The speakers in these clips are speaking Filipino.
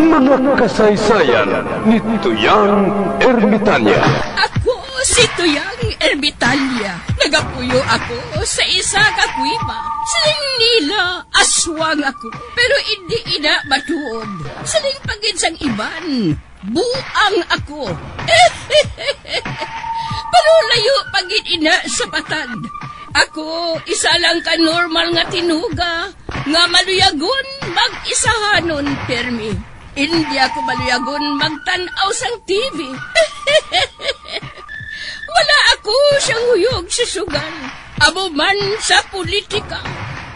Mga kasaysayan ni Tuyang Ermitanya. Ako si Tuyang Ermitanya. Nagapuyo ako sa isa ka kuiba. Siling nila, aswang ako. Pero hindi ina matuod. Siling paginsang iban, buang ako. Pero layo pagin ina sa patad. Ako, isa lang ka normal nga tinuga, nga maluyagon mag-isahanon, permi. Hindi ako maluyagon magtanaw sang TV. Wala ako siyang huyog sa sugal, abo man sa politika.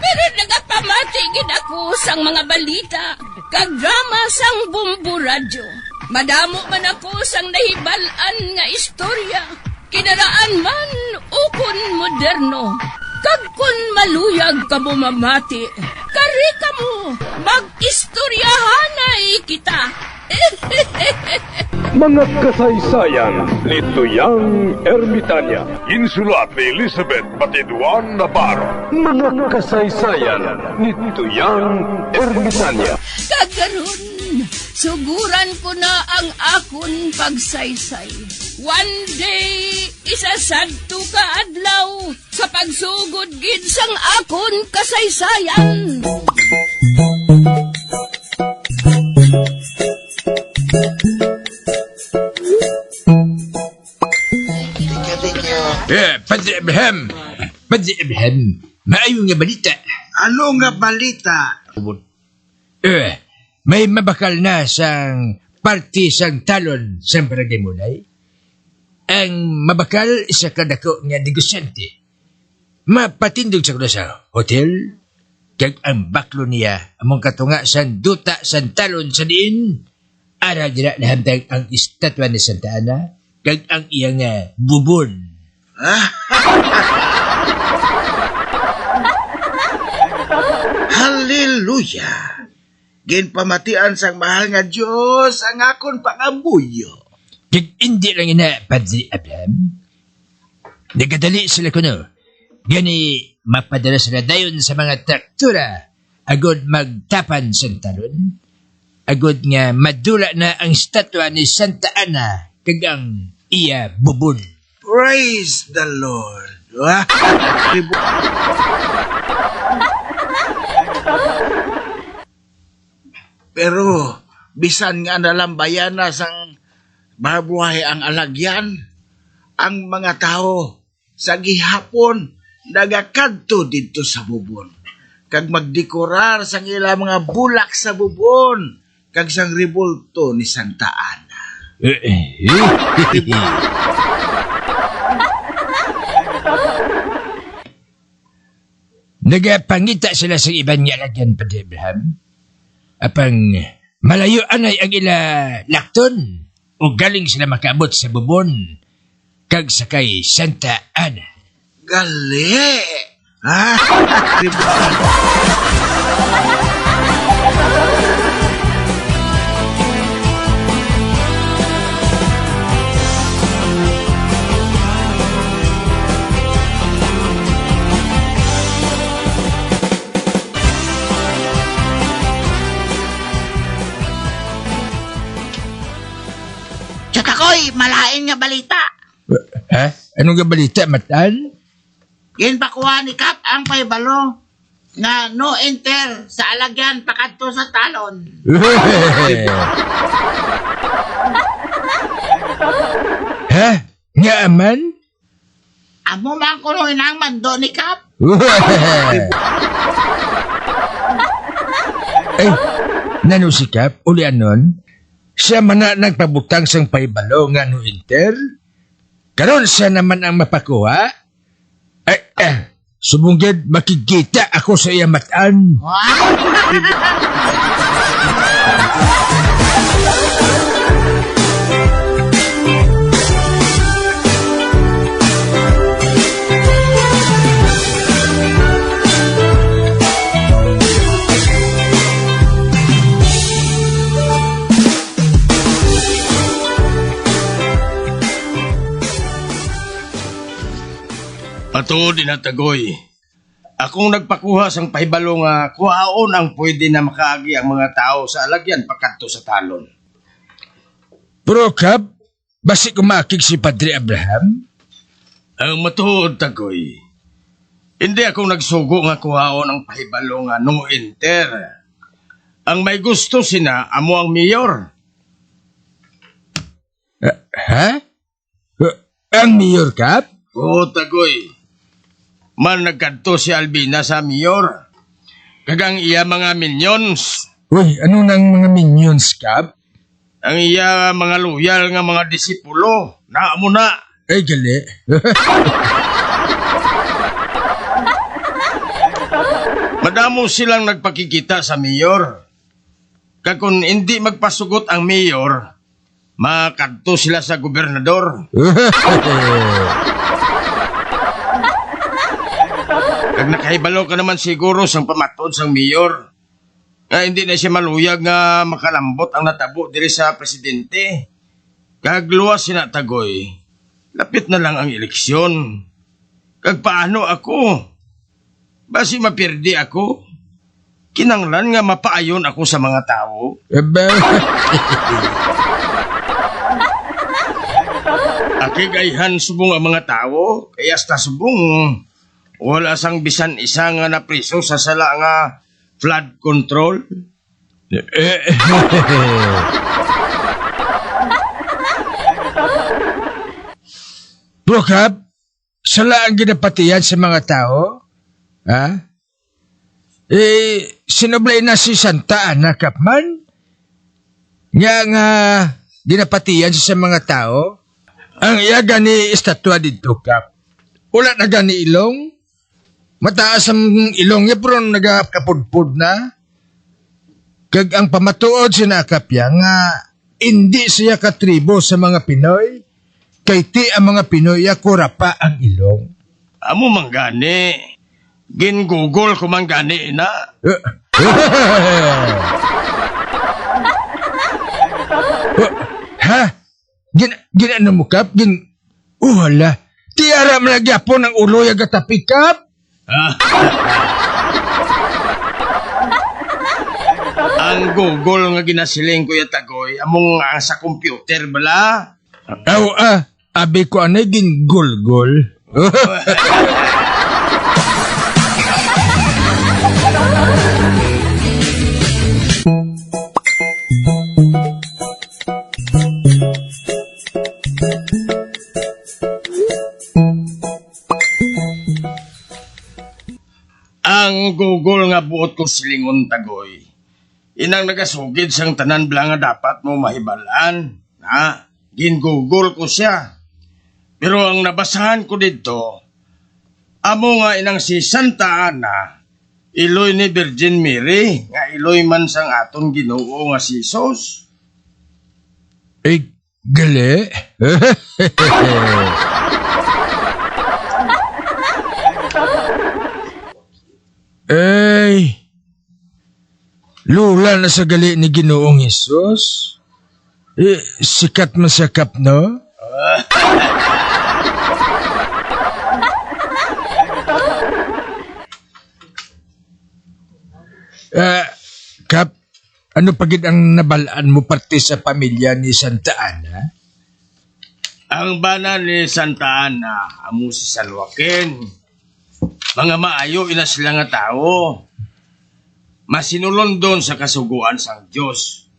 Pero nagapamatagin ako sang mga balita, kag drama sang bumbu radyo. Madamo man ako sang nahibalan nga istorya, kinaraan man ukon moderno. Kag kun maluyag ka mo mamati, kari ka mo, mag-istoryahanay kita. Mga kasaysayan ni Tuyang Ermitanya. Insulat ni Elizabeth Batiduan Navarro. Mga kasaysayan ni Tuyang Ermitanya. Kagaron, suguran ko na ang akon pagsaysay. One day, isasadto ka adlaw sa pagsugod gid sang akon kasaysayan. Padre Abraham, maayo nga balita. Ano nga balita? May mabakal na sang party sang talon sang Barangay Mulay. Ang mabakal isa kadako nga negosyante. Mapatindog sa kuno sa hotel. Kag ang baklo niya among katunga sang duta sang talon sa diin. Ara dira nahamtang ang estatwa ni Santa Ana kag ang iyang bubon. Hallelujah! Ginpamatian sang mahal nga Diyos ang akon pangabuyo. Kag hindi lang ina, Padre Abraham. Nagadali sila kuno. Gani mapadala sila dayon sa mga traktura agod magtapan sa talon. Agod nga madula na ang statwa ni Santa Ana kag ang iya bubon. Praise the Lord! Pero, bisan nga nalambayan na sang mabuhay ang alagyan, ang mga tao sa gihapon nagakadto dito sa bubon. Kag magdekorar sang ila mga bulak sa bubon, kag sang ribulto ni Santa Ana. Nagapangita sila sa iban nga lagyan, Padre Abraham. Apang malayo anay ang ila lakton o galing sila makaabot sa bubon kag sakay Santa Ana. Gali! Chatakoy, malain nga balita. Ha? Anong nga balita, Matan? Ginpakuha ni Kap ang paybalo nga no enter sa alagyan pakadto sa talon. Ha? Nga aman? Amo man kuno inang mando ni Kap. Ay, nanusikap, uli anon? Siya man na nagpabutang sang paibalo nga no enter? Karon siya naman ang mapakuha? Subunggad makikita ako sa iya matan. Ato dinatagoy. Akong nagpakuha sang pahibalo nga kuhaon ang pwede na makaagi ang mga tao sa alagyan pagkadto sa talon. Pero Kap, basi kumakig si Padre Abraham? Ang matuod tagoy, hindi ako nagsugo nga kuhaon ang pahibalo nga no enter. Ang may gusto sina amo ang mayor. Ha? Ang mayor, Kap? Oo, tagoy. Man nagkadto si Albina sa mayor. Kagang iya mga minions. Uy, ano nang mga minions, Kap? Ang iya mga loyal nga mga disipulo. Naamo na. Ay, gali. Madamo silang nagpakikita sa mayor. Kag kung hindi magpasugot ang mayor, makadto sila sa gobernador. Kag nakahibalo ka naman siguro sang pamatod sang mayor. Nga hindi na siya maluyag nga makalambot ang natabo diri sa presidente. Kag luwas sinatagoy, lapit na lang ang eleksyon. Kag paano ako? Basi mapirdi ako? Kinanglan nga mapaayon ako sa mga tao. Aba, Akigayhan subong ang mga tao, kaya hasta subong. Wala sang bisan isa nga na priso sa sala nga flood control. Bro Kap, sala ang ginapatiyan sa mga tao? Ha? Sinublay na si Santa Ana, Kap man? Nga ginapatiyan sa mga tao? Ang iya gani estatwa dito, Kap. Wala na gani ilong? Mataas ang ilong niya, pero nagakapudpud na. Kag ang pamatuod sinakapya nga hindi siya katribo sa mga Pinoy, kay ti ang mga Pinoy akura pa ang ilong. Amo manggani. Gin-google ko manggani na. Ha? Ginano mo, Kap? Wala. Tiara mo nagyapon ang ulo yung gatapi, Kap? Ang Google nga ginasiling ko yatagoy, among sa computer bala. Abi ko anay gin-gul-gul. Ang Google nga buot ko silingon tagoy. Inang nagasugid sang tanan bala nga dapat mo mahibalaan. Ha? Gin-google ko siya. Pero ang nabasahan ko dito, amo nga inang si Santa Ana, iloy ni Virgin Mary, nga iloy man sang aton Ginoo nga si Jesus. Gali? Lula na sa gali ni Ginoong Hesus? Sikat masakap, no? Kap, ano pagid ang nabalaan mo parte sa pamilya ni Santa Ana? Ang bana ni Santa Ana, amo si San Joaquin. Mga maayo ina sila nga tao. Masinulon doon sa kasuguan sang Diyos.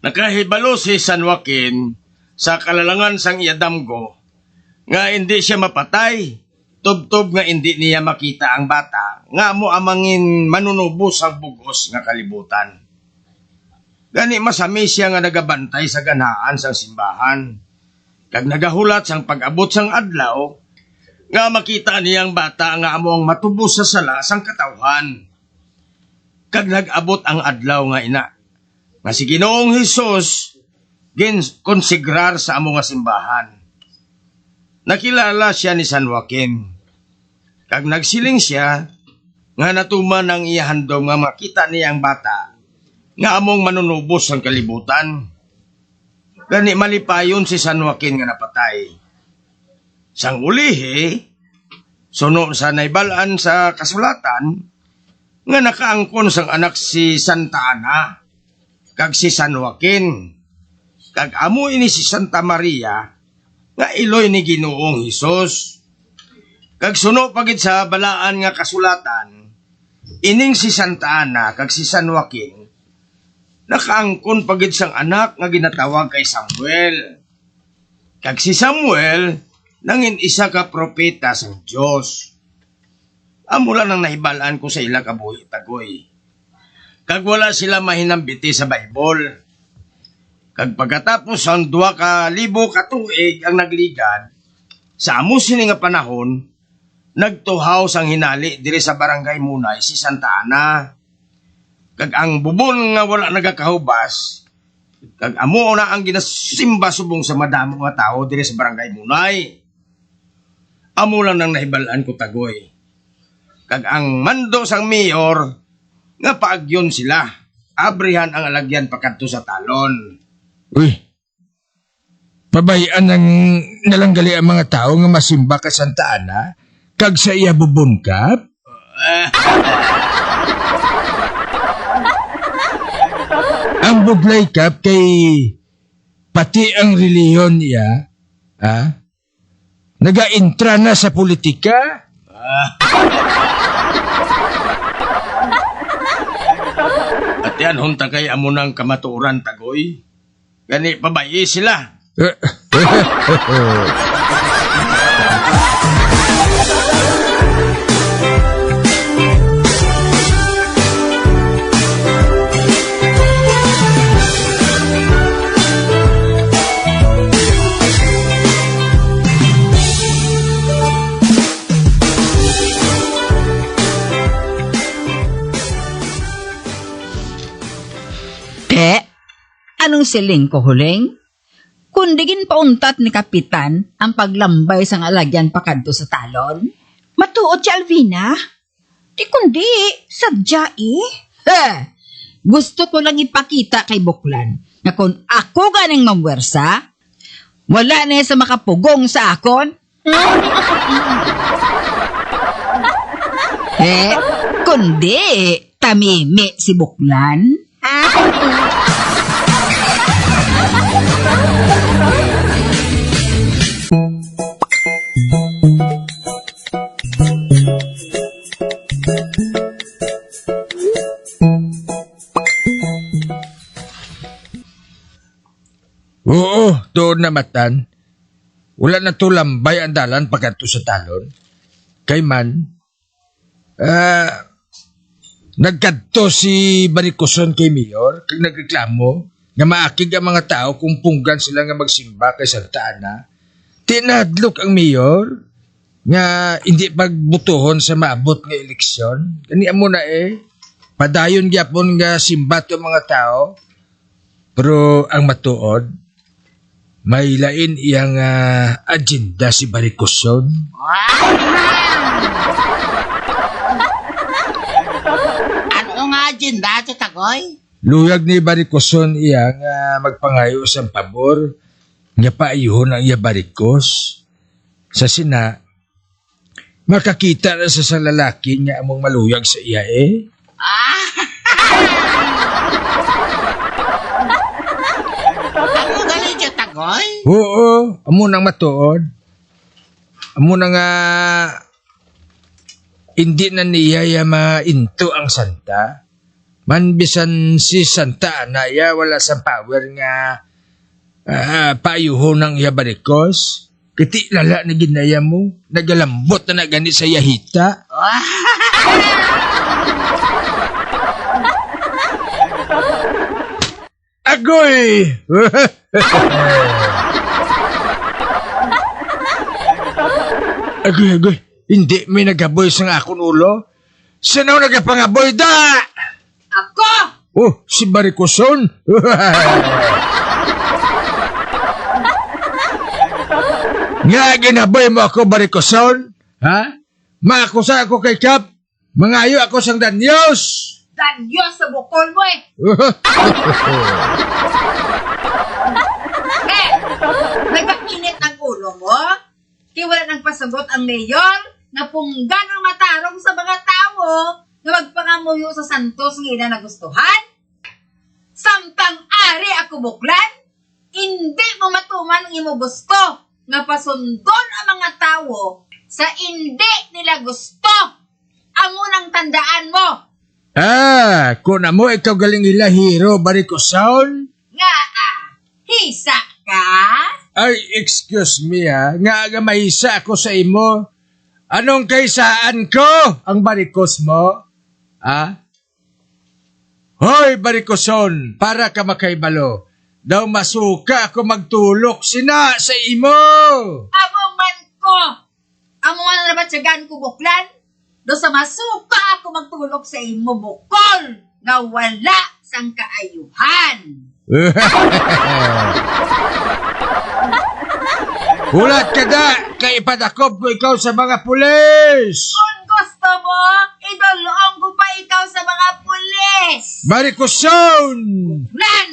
Nakahibalo si San Joaquin sa kalalangan sang iyadamgo nga hindi siya mapatay. Tubtob nga hindi niya makita ang bata nga mo amangin manunubos ang bugos nga kalibutan. Gani masami siya nga nagabantay sa ganaan sang simbahan. Kag nagahulat sang pag-abot sang adlaw nga makita niyang bata nga among matubos sa sala sang katawhan. Kag nag-abot ang adlaw nga ina. Nga si Ginoong Hesus konsigrar sa among nga simbahan. Nakilala siya ni San Joaquin. Kag nagsiling siya nga natuman ang iyahandom nga makita niyang bata nga among manunubos ang kalibutan. Gani malipayon si San Joaquin nga napatay. Sang ulihi, Suno sa naibalaan sa kasulatan, nga nakaangkon sang anak si Santa Ana, kag si San Joaquin, kag amo ini si Santa Maria, nga iloy ni Ginoong Hesus. Kag suno pagid sa balaan nga kasulatan, ining si Santa Ana kag si San Joaquin, nakaangkon pagid sang anak nga ginatawag kay Samuel. Kag si Samuel, nangin isa ka propeta sang Diyos. Amo lang nang nahibalaan ko sa ila kabuhi tagoy. Kag wala sila mahinambiti sa Bible. Kag pagkatapos ang 2,000 ka tuig ang nagligad, sa amo sini nga panahon, nagtuhaw sang hinali diri sa barangay Munay si Santa Ana. Kag ang bubon nga wala nagakahubas, kag amo na ang ginasimba subong sa madamo nga tao diri sa barangay Munay. Amo lang nang nahibalaan ko tagoy. Kag ang mando sang mayor, nga paagyon sila, abrihan ang alagyan pakadto sa talon. Uy, pabayaan ng nalanggali ang mga tao nga masimba ka Santa Ana, kag sa iya bubunkap? Ang buglay kap kay pati ang reliyon niya, nag-intra na sa politika? At yan, hunta kay amo ng kamaturan tagoy. Gani, pabayi sila. Anong siling ko huling? Kundigin pauntat ni Kapitan ang paglambay sang alagyan pakadto sa talon? Matuod si Alvina? Di kundi, sadya Gusto ko lang ipakita kay Buklan na kung ako ganing mamwersa, wala na sa makapugong sa akon. Kundi tamimi si Buklan. Oo, doon na matan. Wala na to lambay ang dalan pagkanto sa talon. Kay man, nagkadto si Baricoson kay Mayor, kag nagreklamo, nga maakig ang mga tao kung punggan sila nga magsimba kay Santa Ana. Tinadlok ang Mayor, nga hindi pagbutuhon sa maabot nga eleksyon. Kani amo na padayon gyapon nga simba to mga tao. Pero ang matuod, may lain iyang agenda si Baricoson. Ano nga agenda ito, Tagoy? Luyag ni Baricoson iyang magpangayo sa pabor, nga paayuhon ang iya Baricos. Sa sina, makakita na sa lalaki nga among maluyag sa iya Ano galing siya, Tagoy? Oo, amo nang matuod. Amo na nga hindi na niya mainto ang Santa. Man bisan si Santa Ana wala sa power nga paayuhon ng iya Baricos. Kiti lala na ginaya mo, nagalambot na nagani sa yahita. Agoy! Agoy. Hindi may nagaboy sa akong ulo. Sino nagapangaboy da? Ako! Oh, si Baricoson? Nga ginaboy mo ako, Baricoson? Ha? Maakusa ako kay Kap? Mangayo ako sang Danyos? Danyos sa bukol mo nagpainit ang ulo mo? Di wala nang pasagot ang mayor na punggan ang matarong sa mga tao na magpangamuyo sa santos nga na nagustuhan? Sampang ari ako buklan, hindi mo matuman ang imo gusto nga pasundon ang mga tao sa hindi nila gusto. Amo nang tandaan mo. Kung amo ikaw galing ilahiro, barikoson? Nga hisa ka? Ay, excuse me nga mahisa ako sa imo. Anong kaisaan ko? Ang barikos mo? Hoy, barikoson, para ka makaibalo. Daw masuka ako magtulok sina sa imo. Amo man ko. Amo man na batsagan ko buklan. Do sa masuka ako magtulog sa imo bukol nga wala sang kaayuhan. Ulat ka da, kay ipadakop ko ikaw sa mga pulis. Kung gusto mo, idoloong ko pa ikaw sa mga pulis. Barikoson! Lan!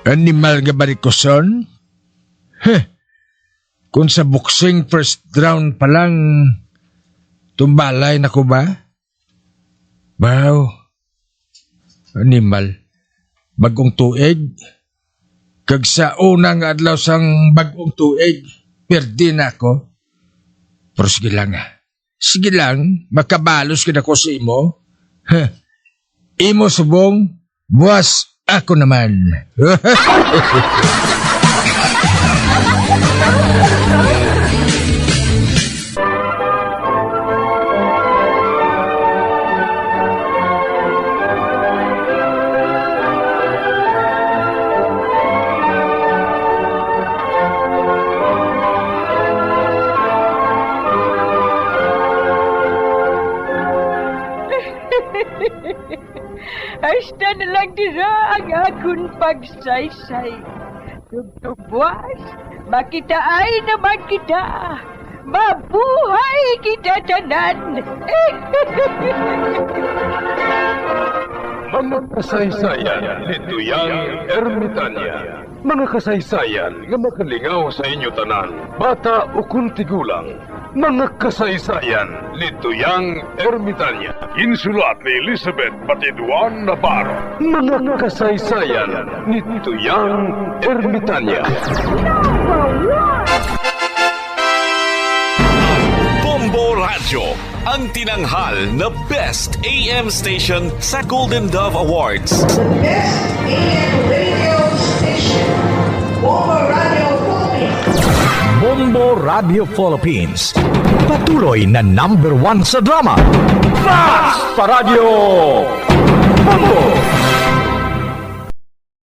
Animal nga barikoson? Kung sa boxing first round pa lang, tumbalay na ko ba? Wow. Animal. Bagong tuig. Kag sa unang adlaw sang bagong tuig, perdi na ako. Pero sige lang. Sige lang, makabalos ka na ko sa imo. Imo subong, buwas ako naman. Hasta na lang dira ang akong pagsaysay. Tugtugwas, makitaay naman kita. Mabuhay kita tanan. Mga kasaysayan ni Tuyang Ermitanya. Mga kasaysayan nga makalingaw sa inyo tanan, bata o kuntigulang. Mga kasaysayan ni Tuyang Ermitanya. Insulat ni Elizabeth Batiduan Navarro. Mga kasaysayan ni Tuyang Ermitanya. Bombo Radio, ang tinanghal na Best AM Station sa Golden Dove Awards. Best AM radio station, Bombo Radio Philippines. Bombo Radio Philippines. Patuloy na #1 sa drama. Mas Paradyo! Bombo!